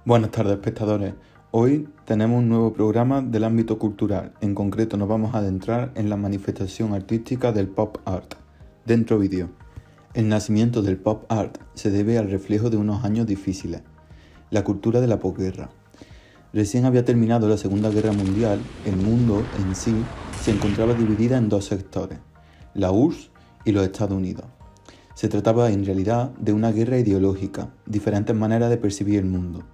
Buenas tardes, espectadores. Hoy tenemos un nuevo programa del ámbito cultural. En concreto nos vamos a adentrar en la manifestación artística del pop art. Dentro vídeo. El nacimiento del pop art se debe al reflejo de unos años difíciles. La cultura de la posguerra. Recién había terminado la Segunda Guerra Mundial, el mundo en sí se encontraba dividida en dos sectores, la URSS y los Estados Unidos. Se trataba en realidad de una guerra ideológica, diferentes maneras de percibir el mundo.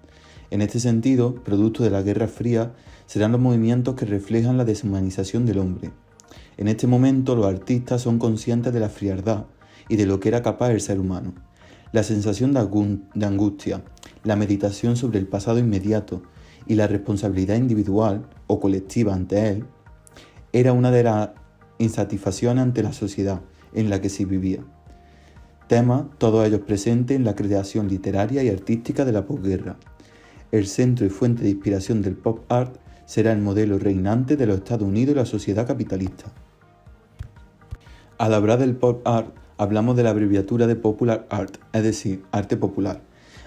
En este sentido, producto de la Guerra Fría, serán los movimientos que reflejan la deshumanización del hombre. En este momento, los artistas son conscientes de la frialdad y de lo que era capaz el ser humano. La sensación de angustia, la meditación sobre el pasado inmediato y la responsabilidad individual o colectiva ante él, era una de las insatisfacciones ante la sociedad en la que se vivía. Temas, todos ellos presentes en la creación literaria y artística de la posguerra. El centro y fuente de inspiración del pop art será el modelo reinante de los Estados Unidos y la sociedad capitalista. Al hablar del pop art, hablamos de la abreviatura de popular art, es decir, arte popular.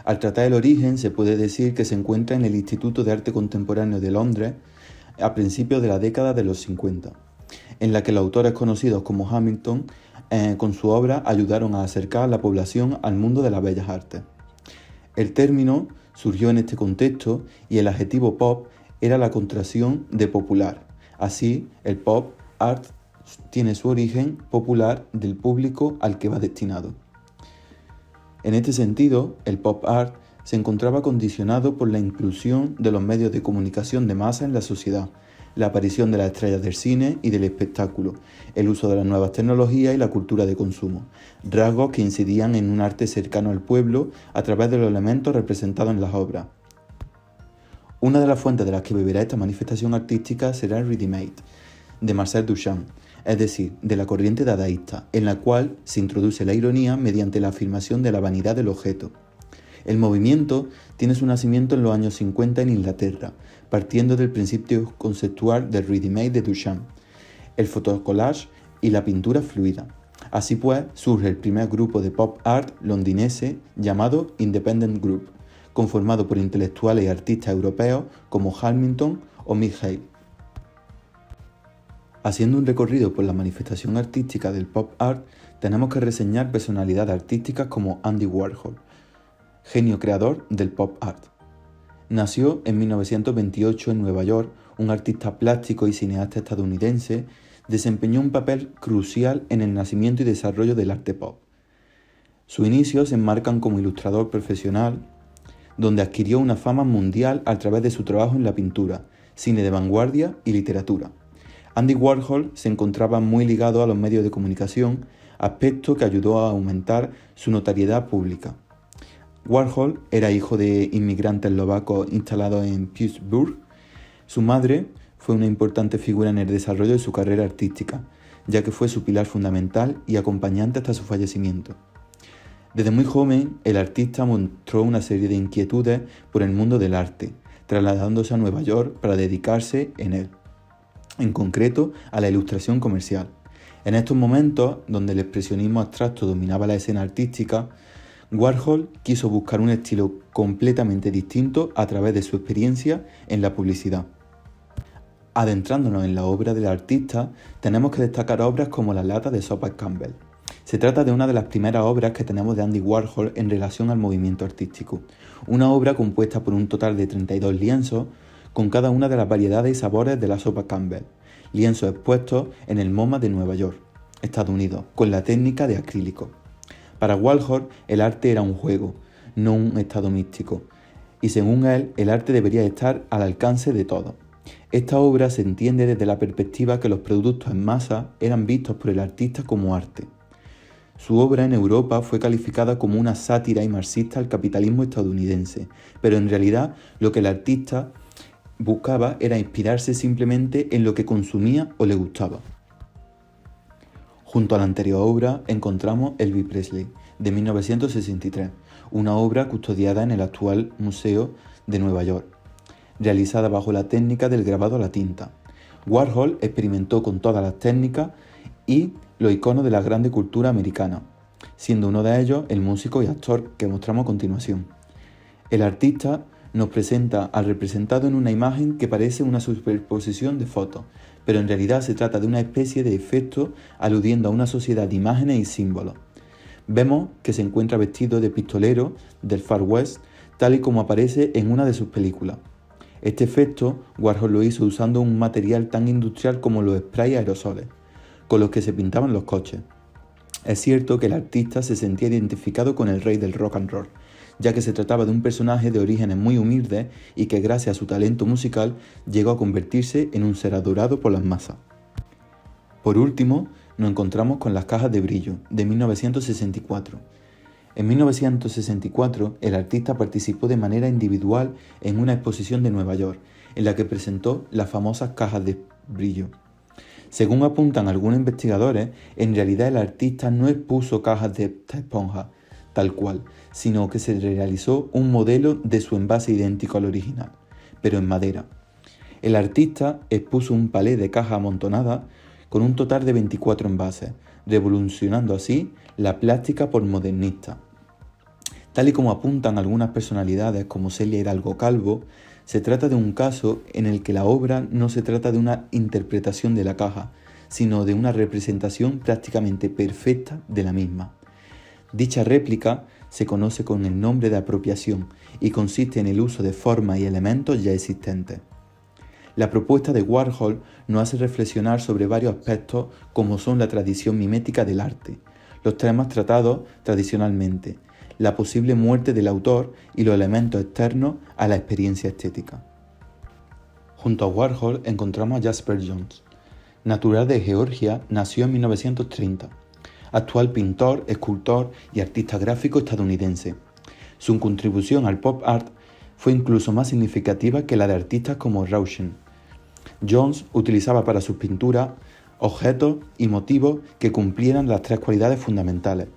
Al tratar el origen, se puede decir que se encuentra en el Instituto de Arte Contemporáneo de Londres a principios de la década de los 50, en la que los autores conocidos como Hamilton, con su obra, ayudaron a acercar a la población al mundo de las bellas artes. El término surgió en este contexto y el adjetivo pop era la contracción de popular. Así, el pop art tiene su origen popular del público al que va destinado. En este sentido, el pop art se encontraba condicionado por la inclusión de los medios de comunicación de masa en la sociedad, la aparición de las estrellas del cine y del espectáculo, el uso de las nuevas tecnologías y la cultura de consumo, rasgos que incidían en un arte cercano al pueblo a través de los elementos representados en las obras. Una de las fuentes de las que beberá esta manifestación artística será el ready-made, de Marcel Duchamp, es decir, de la corriente dadaísta, en la cual se introduce la ironía mediante la afirmación de la vanidad del objeto. El movimiento tiene su nacimiento en los años 50 en Inglaterra, partiendo del principio conceptual del ready-made de Duchamp, el fotocollage y la pintura fluida. Así pues, surge el primer grupo de pop art londinense llamado Independent Group, conformado por intelectuales y artistas europeos como Hamilton o Mick Hale. Haciendo un recorrido por la manifestación artística del pop art, tenemos que reseñar personalidades artísticas como Andy Warhol, genio creador del pop art. Nació en 1928 en Nueva York, un artista plástico y cineasta estadounidense, desempeñó un papel crucial en el nacimiento y desarrollo del arte pop. Sus inicios se enmarcan como ilustrador profesional, donde adquirió una fama mundial a través de su trabajo en la pintura, cine de vanguardia y literatura. Andy Warhol se encontraba muy ligado a los medios de comunicación, aspecto que ayudó a aumentar su notoriedad pública. Warhol era hijo de inmigrantes eslovacos instalados en Pittsburgh. Su madre fue una importante figura en el desarrollo de su carrera artística, ya que fue su pilar fundamental y acompañante hasta su fallecimiento. Desde muy joven, el artista mostró una serie de inquietudes por el mundo del arte, trasladándose a Nueva York para dedicarse en él, en concreto a la ilustración comercial. En estos momentos, donde el expresionismo abstracto dominaba la escena artística, Warhol quiso buscar un estilo completamente distinto a través de su experiencia en la publicidad. Adentrándonos en la obra del artista, tenemos que destacar obras como La lata de sopa Campbell. Se trata de una de las primeras obras que tenemos de Andy Warhol en relación al movimiento artístico. Una obra compuesta por un total de 32 lienzos, con cada una de las variedades y sabores de la sopa Campbell, lienzos expuestos en el MoMA de Nueva York, Estados Unidos, con la técnica de acrílico. Para Warhol, el arte era un juego, no un estado místico, y según él, el arte debería estar al alcance de todos. Esta obra se entiende desde la perspectiva que los productos en masa eran vistos por el artista como arte. Su obra en Europa fue calificada como una sátira y marxista al capitalismo estadounidense, pero en realidad lo que el artista buscaba era inspirarse simplemente en lo que consumía o le gustaba. Junto a la anterior obra encontramos Elvis Presley, de 1963, una obra custodiada en el actual Museo de Nueva York, realizada bajo la técnica del grabado a la tinta. Warhol experimentó con todas las técnicas y los iconos de la grande cultura americana, siendo uno de ellos el músico y actor que mostramos a continuación. El artista nos presenta al representado en una imagen que parece una superposición de fotos, pero en realidad se trata de una especie de efecto aludiendo a una sociedad de imágenes y símbolos. Vemos que se encuentra vestido de pistolero del Far West, tal y como aparece en una de sus películas. Este efecto Warhol lo hizo usando un material tan industrial como los sprays aerosoles, con los que se pintaban los coches. Es cierto que el artista se sentía identificado con el rey del rock and roll, ya que se trataba de un personaje de orígenes muy humildes y que gracias a su talento musical llegó a convertirse en un ser adorado por las masas. Por último, nos encontramos con las cajas de brillo, de 1964. En 1964, el artista participó de manera individual en una exposición de Nueva York, en la que presentó las famosas cajas de brillo. Según apuntan algunos investigadores, en realidad el artista no expuso cajas de esponja, tal cual, sino que se realizó un modelo de su envase idéntico al original, pero en madera. El artista expuso un palé de cajas amontonadas con un total de 24 envases, revolucionando así la plástica postmodernista. Tal y como apuntan algunas personalidades como Celia Hidalgo Calvo, se trata de un caso en el que la obra no se trata de una interpretación de la caja, sino de una representación prácticamente perfecta de la misma. Dicha réplica se conoce con el nombre de apropiación y consiste en el uso de formas y elementos ya existentes. La propuesta de Warhol nos hace reflexionar sobre varios aspectos como son la tradición mimética del arte, los temas tratados tradicionalmente, la posible muerte del autor y los elementos externos a la experiencia estética. Junto a Warhol encontramos a Jasper Johns. Natural de Georgia, nació en 1930. Actual pintor, escultor y artista gráfico estadounidense. Su contribución al pop art fue incluso más significativa que la de artistas como Rauschen. Johns utilizaba para sus pinturas objetos y motivos que cumplieran las tres cualidades fundamentales: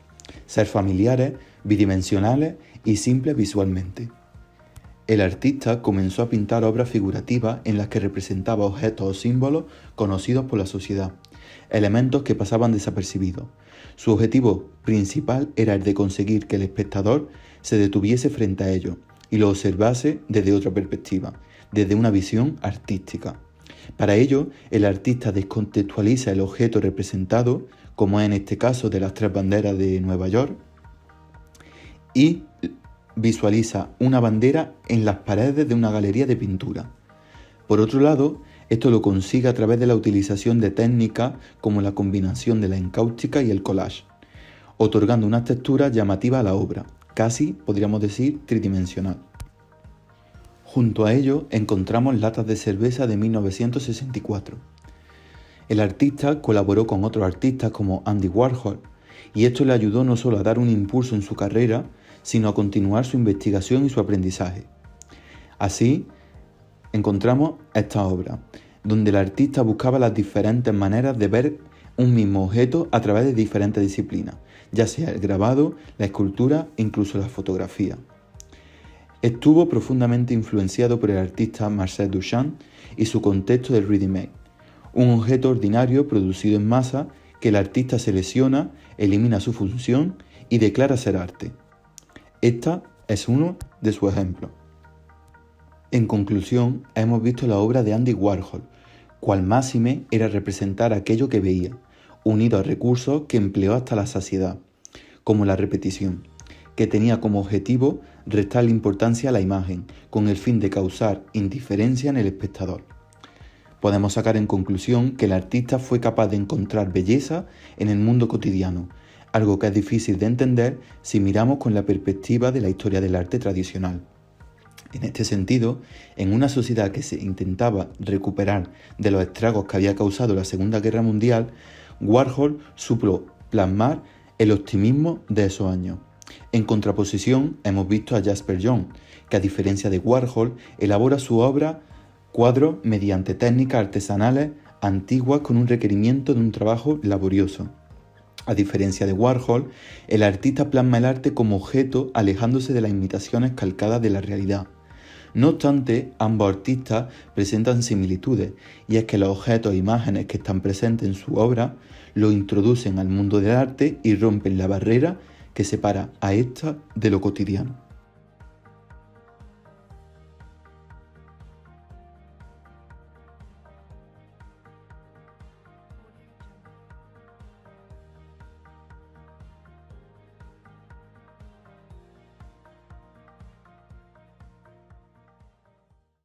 ser familiares, bidimensionales y simples visualmente. El artista comenzó a pintar obras figurativas en las que representaba objetos o símbolos conocidos por la sociedad, elementos que pasaban desapercibidos. Su objetivo principal era el de conseguir que el espectador se detuviese frente a ellos y lo observase desde otra perspectiva, desde una visión artística. Para ello, el artista descontextualiza el objeto representado, como es en este caso de las tres banderas de Nueva York, y visualiza una bandera en las paredes de una galería de pintura. Por otro lado, esto lo consigue a través de la utilización de técnicas como la combinación de la encáustica y el collage, otorgando una textura llamativa a la obra, casi podríamos decir tridimensional. Junto a ello encontramos latas de cerveza de 1964. El artista colaboró con otros artistas como Andy Warhol, y esto le ayudó no solo a dar un impulso en su carrera, sino a continuar su investigación y su aprendizaje. Así, encontramos esta obra, donde el artista buscaba las diferentes maneras de ver un mismo objeto a través de diferentes disciplinas, ya sea el grabado, la escultura e incluso la fotografía. Estuvo profundamente influenciado por el artista Marcel Duchamp y su contexto del ready-made, un objeto ordinario producido en masa que el artista selecciona, elimina su función y declara ser arte. Esta es uno de sus ejemplos. En conclusión, hemos visto la obra de Andy Warhol, cual máxime era representar aquello que veía, unido a recursos que empleó hasta la saciedad, como la repetición, que tenía como objetivo restarle importancia a la imagen, con el fin de causar indiferencia en el espectador. Podemos sacar en conclusión que el artista fue capaz de encontrar belleza en el mundo cotidiano, algo que es difícil de entender si miramos con la perspectiva de la historia del arte tradicional. En este sentido, en una sociedad que se intentaba recuperar de los estragos que había causado la Segunda Guerra Mundial, Warhol supo plasmar el optimismo de esos años. En contraposición, hemos visto a Jasper Johns, que a diferencia de Warhol, elabora su obra cuadros mediante técnicas artesanales antiguas con un requerimiento de un trabajo laborioso. A diferencia de Warhol, el artista plasma el arte como objeto alejándose de las imitaciones calcadas de la realidad. No obstante, ambos artistas presentan similitudes, y es que los objetos e imágenes que están presentes en su obra lo introducen al mundo del arte y rompen la barrera que separa a esta de lo cotidiano.